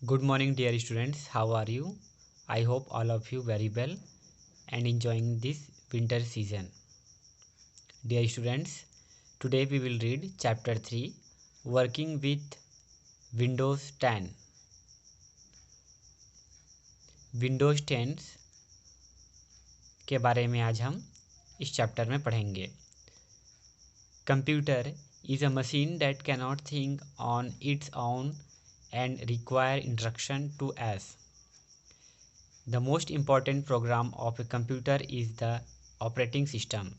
Good morning, dear students. How are you? I hope all of you very well and enjoying this winter season. Dear students, today we will read chapter 3, Working with Windows 10. Windows 10 के बारे में आज हम इस chapter में पढ़ेंगे. Computer is a machine that cannot think on its own and require instruction to us. The most important program of a computer is the operating system.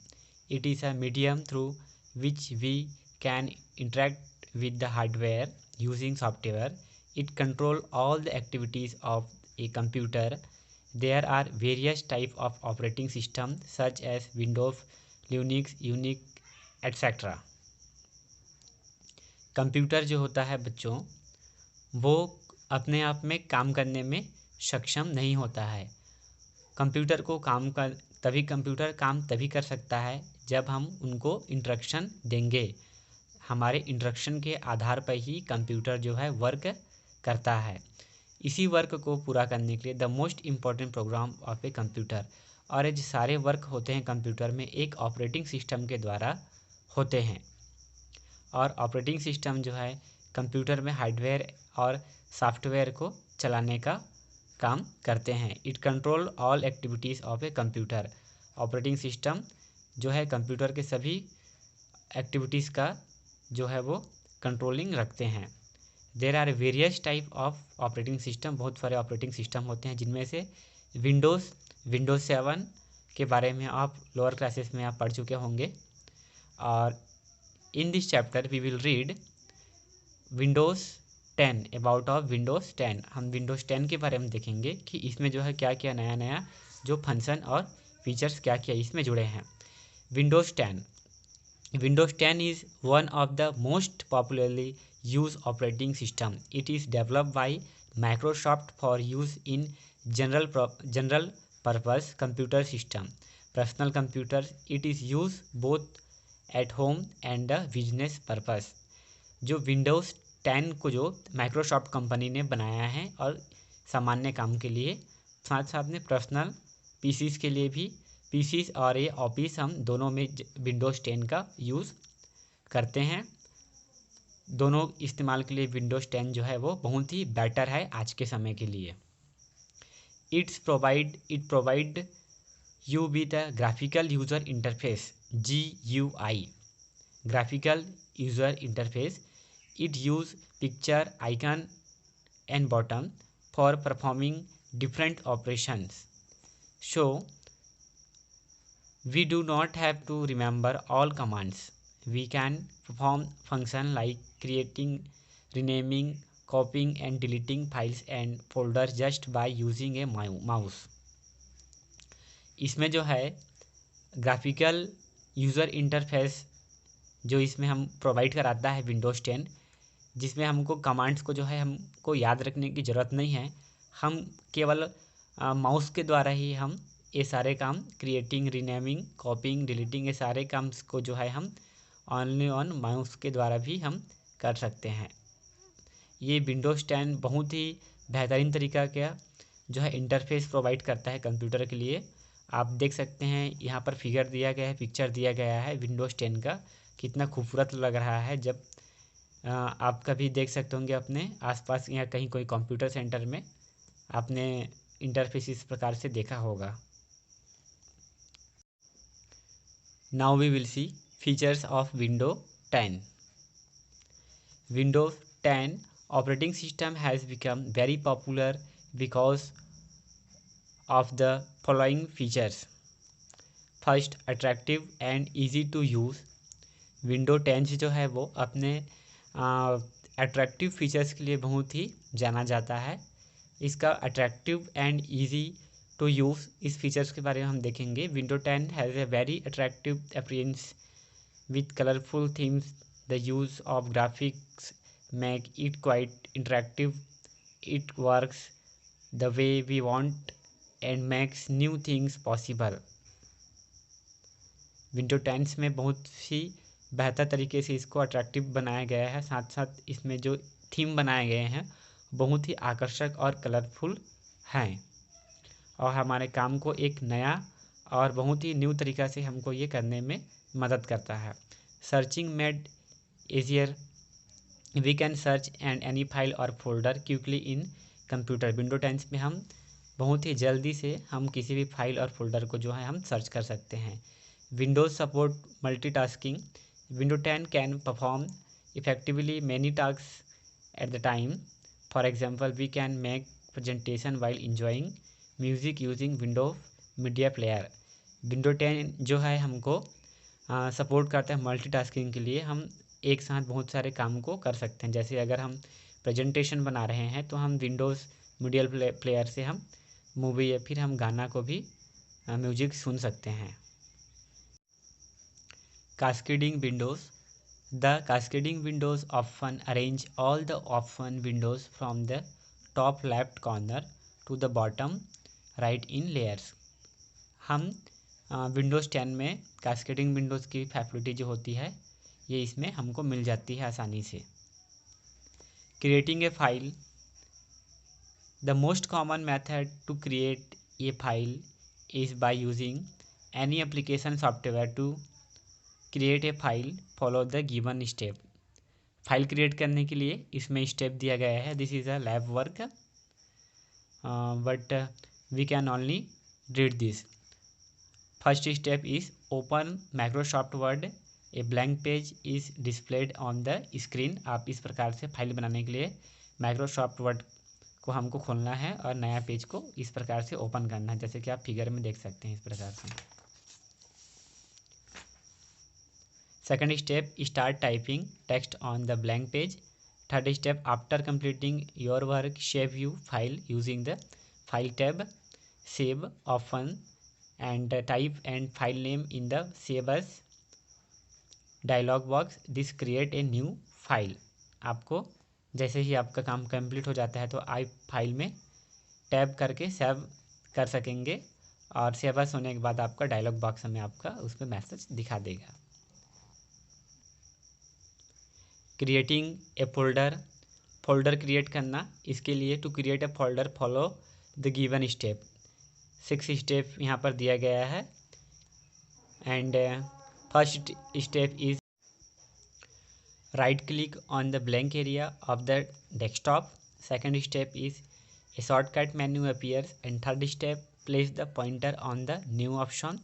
It is a medium through which we can interact with the hardware using software. It controls all the activities of a computer. There are various types of operating systems such as Windows, Linux, Unix, etc. Computer जो होता है बच्चों, वो अपने आप में काम करने में सक्षम नहीं होता है. कंप्यूटर काम तभी कर सकता है जब हम उनको इंस्ट्रक्शन देंगे. हमारे इंस्ट्रक्शन के आधार पर ही कंप्यूटर जो है वर्क करता है. इसी वर्क को पूरा करने के लिए the most important program of a computer, और ये जो सारे वर्क होते हैं कंप्यूटर में एक ऑपरेटिंग सिस्टम के द्वारा होते हैं. और ऑपरेटिंग सिस्टम जो है कंप्यूटर में हार्डवेयर और सॉफ्टवेयर को चलाने का काम करते हैं. It control all activities of a computer. Operating system जो है कंप्यूटर के सभी एक्टिविटीज़ का जो है वो कंट्रोलिंग रखते हैं. There are various type of operating system. बहुत सारे ऑपरेटिंग सिस्टम होते हैं, जिनमें से विंडोज़ 7 के बारे में आप लोअर क्लासेस में आप पढ़ चुके होंगे. और in this chapter we will read Windows 10, about of Windows 10. हम विंडोज़ 10 के बारे में देखेंगे कि इसमें जो है क्या क्या नया जो फंक्शन और फीचर्स क्या क्या इसमें जुड़े हैं. Windows 10 is one of the most popularly use operating system. It is developed by Microsoft for use in general purpose computer system, personal computer. It is use both at home and the business purpose. जो Windows 10 को जो Microsoft company ने बनाया है और सामान्य काम के लिए, साथ साथ में पर्सनल पीसीज के लिए भी, पीसीज और ये ऑफिस हम दोनों में विंडोज़ 10 का यूज़ करते हैं. दोनों इस्तेमाल के लिए विंडोज़ 10 जो है वो बहुत ही बेटर है आज के समय के लिए. It provide you with a graphical user interface, GUI, graphical user interface. It use picture, icon and button for performing different operations. So we do not have to remember all commands. We can perform function like creating, renaming, copying and deleting files and folders just by using a mouse. इसमें जो है graphical user interface जो इसमें हम provide कराता है Windows 10, जिसमें हमको कमांड्स को जो है हमको याद रखने की ज़रूरत नहीं है. हम केवल माउस के द्वारा ही हम ये सारे काम क्रिएटिंग, रीनेमिंग, कॉपिंग, डिलीटिंग, ये सारे काम को जो है हम ऑनली ऑन माउस के द्वारा भी हम कर सकते हैं. ये विंडोज़ 10 बहुत ही बेहतरीन तरीका का जो है इंटरफेस प्रोवाइड करता है कंप्यूटर के लिए. आप देख सकते हैं यहाँ पर फिगर दिया गया है, पिक्चर दिया गया है विंडोज़ 10 का. कितना खूबसूरत लग रहा है. जब आप कभी देख सकते होंगे अपने आसपास या कहीं कोई कंप्यूटर सेंटर में आपने इंटरफेस इस प्रकार से देखा होगा. Now we will see features of Windows 10. Windows 10 operating system has become very popular because of the following features. First, attractive and easy to use. Window 10 जो है वो अपने अट्रैक्टिव फीचर्स के लिए बहुत ही जाना जाता है. इसका attractive and easy to use, इस फीचर्स के बारे में हम देखेंगे. Windows 10 has a very attractive appearance with colourful themes. The use of graphics make it quite interactive. It works the way we want and makes new things possible. Windows 10 में बहुत ही बेहतर तरीके से इसको अट्रैक्टिव बनाया गया है. साथ साथ इसमें जो थीम बनाए गए हैं बहुत ही आकर्षक और कलरफुल हैं और हमारे काम को एक नया और बहुत ही न्यू तरीक़ा से हमको ये करने में मदद करता है। Searching made easier, we can search and any file और folder quickly in computer. Window 10 में हम बहुत ही जल्दी से हम किसी भी फाइल और फोल्डर को जो है हम सर्च कर सकते हैं। Windows support multitasking, Windows 10 can perform effectively many task at the time. For example, we can make presentation while enjoying music using Windows Media Player. Windows 10 जो है हमको सपोर्ट करता है मल्टीटास्किंग के लिए। हम एक साथ बहुत सारे काम को कर सकते हैं। जैसे अगर हम प्रेजेंटेशन बना रहे हैं तो हम विंडोज़ मीडिया प्लेयर से हम मूवी या फिर हम गाना को भी म्यूजिक सुन सकते हैं। Cascading windows, the cascading windows often arrange all the option windows from the top left corner to the bottom right in layers. हम विंडोज़ 10 में कास्केडिंग विंडोज़ की फैसिलिटी जो होती है ये इसमें हमको मिल जाती है आसानी से। Creating a file, the most common method to create a file is by using any application software to create a file follow the given step. File create करने के लिए इसमें स्टेप दिया गया है। This is a lab work but we can only read this. First step is open Microsoft Word, a blank page is displayed on the screen. आप इस प्रकार से फाइल बनाने के लिए माइक्रोसॉफ्ट वर्ड को हमको खोलना है और नया पेज को इस प्रकार से ओपन करना है, जैसे कि आप फिगर में देख सकते हैं इस प्रकार से। Second step, start typing text on the blank page. Third step, after completing your work save you file using the file tab, save option and type and file name in the save as dialog box. This create a new file. आपको जैसे ही आपका काम complete हो जाता है तो आप file में टैब करके सेव कर सकेंगे और सेव एज होने के बाद आपका डायलॉग बॉक्स में आपका उस पर मैसेज दिखा देगा। Creating a folder, folder create करना, इसके लिए to create a folder follow the given step. 6 step यहाँ पर दिया गया है and first step is right click on the blank area of the desktop. Second step is a shortcut menu appears and third step place the pointer on the new option,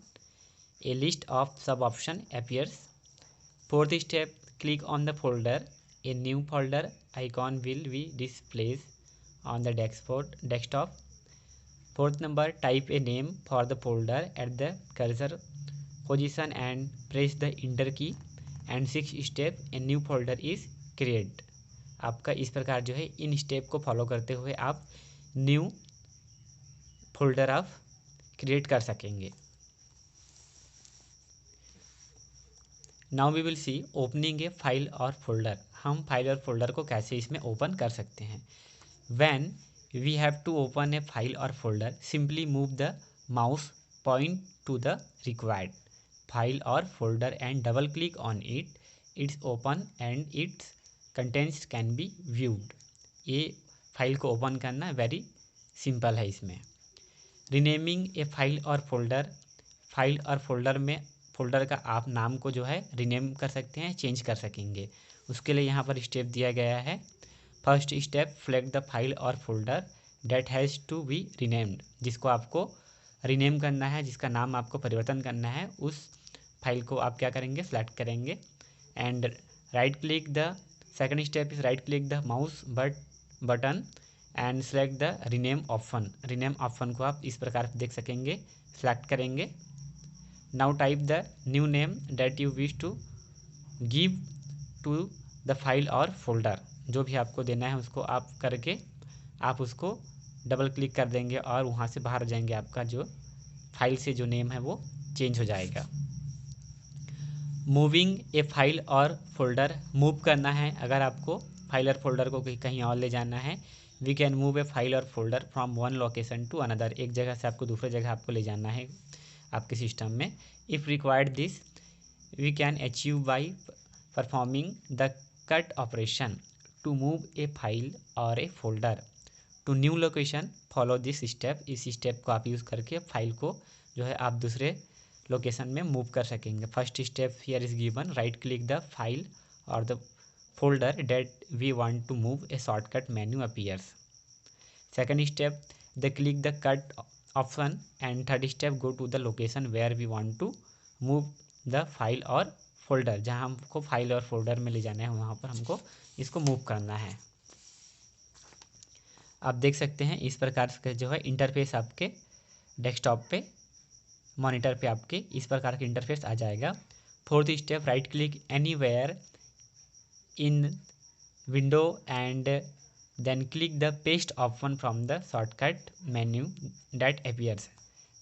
a list of sub option appears. Fourth step, click on the folder, a new folder icon will be displace on the desktop. Fourth number, type a name for the folder at the cursor position and press the enter key. And sixth step, a new folder is create. आपका इस प्रकार जो है in step को follow करते हुए आप new folder आप क्रिएट कर सकेंगे। Now we will see opening a file और फोल्डर। हम फाइल और फोल्डर को कैसे इसमें ओपन कर सकते हैं। When we have to open a file or folder, simply move the mouse point to the required file or folder and double click on it. It's open and its contents can be viewed. ये file को open करना very simple है। इसमें renaming ए file और folder, file और folder में folder का आप नाम को जो है रीनेम कर सकते हैं, चेंज कर सकेंगे। उसके लिए यहाँ पर स्टेप दिया गया है। First step, select the file और folder that has to be renamed. जिसको आपको रीनेम करना है, जिसका नाम आपको परिवर्तन करना है, उस फाइल को आप क्या करेंगे, सेलेक्ट करेंगे and right click the second step is right click the mouse button and select the rename option. Rename option को आप इस प्रकार से देख सकेंगे, सेलेक्ट करेंगे। Now type the new name that you wish to give to the file और folder. जो भी आपको देना है उसको आप करके आप उसको डबल क्लिक कर देंगे और वहाँ से बाहर जाएंगे। आपका जो फाइल से जो नेम है वो चेंज हो जाएगा। मूविंग ए फाइल और फोल्डर, मूव करना है। अगर आपको फाइल और फोल्डर को कहीं और ले जाना है, we can move a file और folder from one location to another. एक जगह से आपको दूसरे जगह आपको ले जाना है आपके सिस्टम में। If required this we can achieve by performing the cut operation to move a file और a folder to new location follow this step. इस स्टेप को आप यूज़ करके फाइल को जो है आप दूसरे लोकेशन में मूव कर सकेंगे। First step here is given, right click the file और the folder that we want to move, a shortcut menu appears. Second step, the click the cut option and third step, go to the location where we want to move the file और folder. जहां हमको file और folder में ले जाना है वहां पर हमको इसको मूव करना है। आप देख सकते हैं इस प्रकार से जो है इंटरफेस आपके डेस्कटॉप पे, मॉनिटर पे आपके इस प्रकार का इंटरफेस आ जाएगा। Fourth step, right click anywhere in window and then click the paste option from the shortcut menu that appears.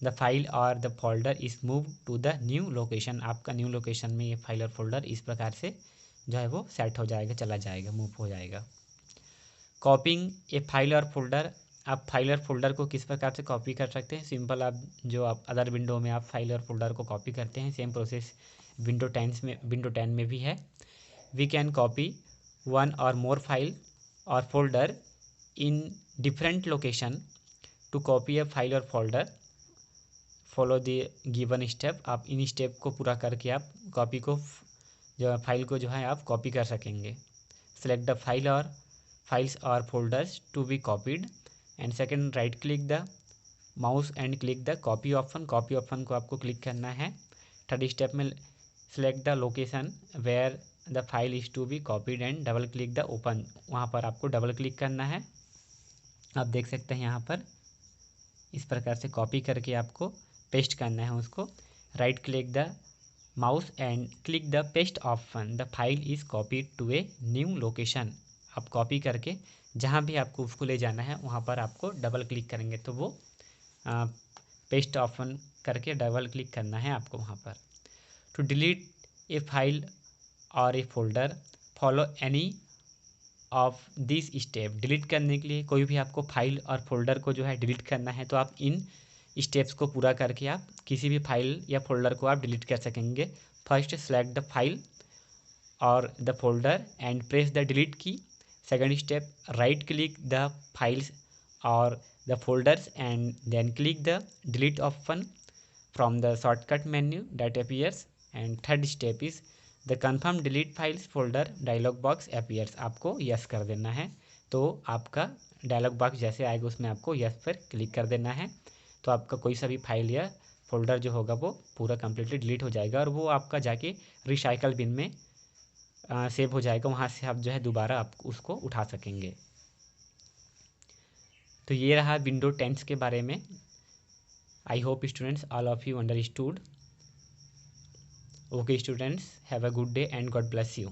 The file और the folder is move to the new location. आपका new location में ये file और folder इस प्रकार से जो है वो सेट हो जाएगा, चला जाएगा, मूव हो जाएगा। कॉपिंग ए फाइल और फोल्डर, आप फाइल और फोल्डर को किस प्रकार से कॉपी कर सकते हैं। सिंपल, आप जो आप अदर विंडो में आप फाइल और फोल्डर को कॉपी करते हैं, सेम प्रोसेस विंडो 10 में भी है। वी कैन कॉपी वन और मोर फाइल और folder in different location. To copy a file और folder follow the given step. आप इन स्टेप को पूरा करके आप कॉपी को जो फाइल को जो है आप कॉपी कर सकेंगे। सेलेक्ट द फाइल और फाइल्स और folders to be copied and second, right click the mouse and click the copy option. Copy option को आपको क्लिक करना है। थर्ड स्टेप में select the location where the file is to be copied and double click the open. वहाँ पर आपको double click करना है। आप देख सकते हैं यहाँ पर इस प्रकार से कॉपी करके आपको पेस्ट करना है उसको। Right click the mouse and click the paste option. The file is copied to a new location. आप कॉपी करके जहाँ भी आपको उसको ले जाना है वहाँ पर आपको डबल क्लिक करेंगे तो वो पेस्ट ऑप्शन करके डबल क्लिक करना है आपको वहाँ पर। टू डिलीट ए फाइल और a folder follow any of this step. Delete करने के लिए कोई भी आपको फाइल और फोल्डर को जो है डिलीट करना है तो आप इन स्टेप्स को पूरा करके आप किसी भी फाइल या फोल्डर को आप डिलीट कर सकेंगे। फर्स्ट, सेलेक्ट द फाइल और the folder and press the delete key. Second step, right click the files और the folders and then click the delete option from the shortcut menu that appears and third step is the confirm delete files folder dialog box appears। आपको yes कर देना है तो आपका dialogue box जैसे आएगा उसमें आपको yes पर क्लिक कर देना है तो आपका कोई सा भी फाइल या फोल्डर जो होगा वो पूरा कम्प्लीटली डिलीट हो जाएगा और वो आपका जाके रिसाइकल बिन में सेव हो जाएगा। वहाँ से आप जो है दोबारा आप उसको उठा सकेंगे। तो ये रहा विंडो 10 के बारे में। I hope students all of you understood. Okay students, have a good day and God bless you.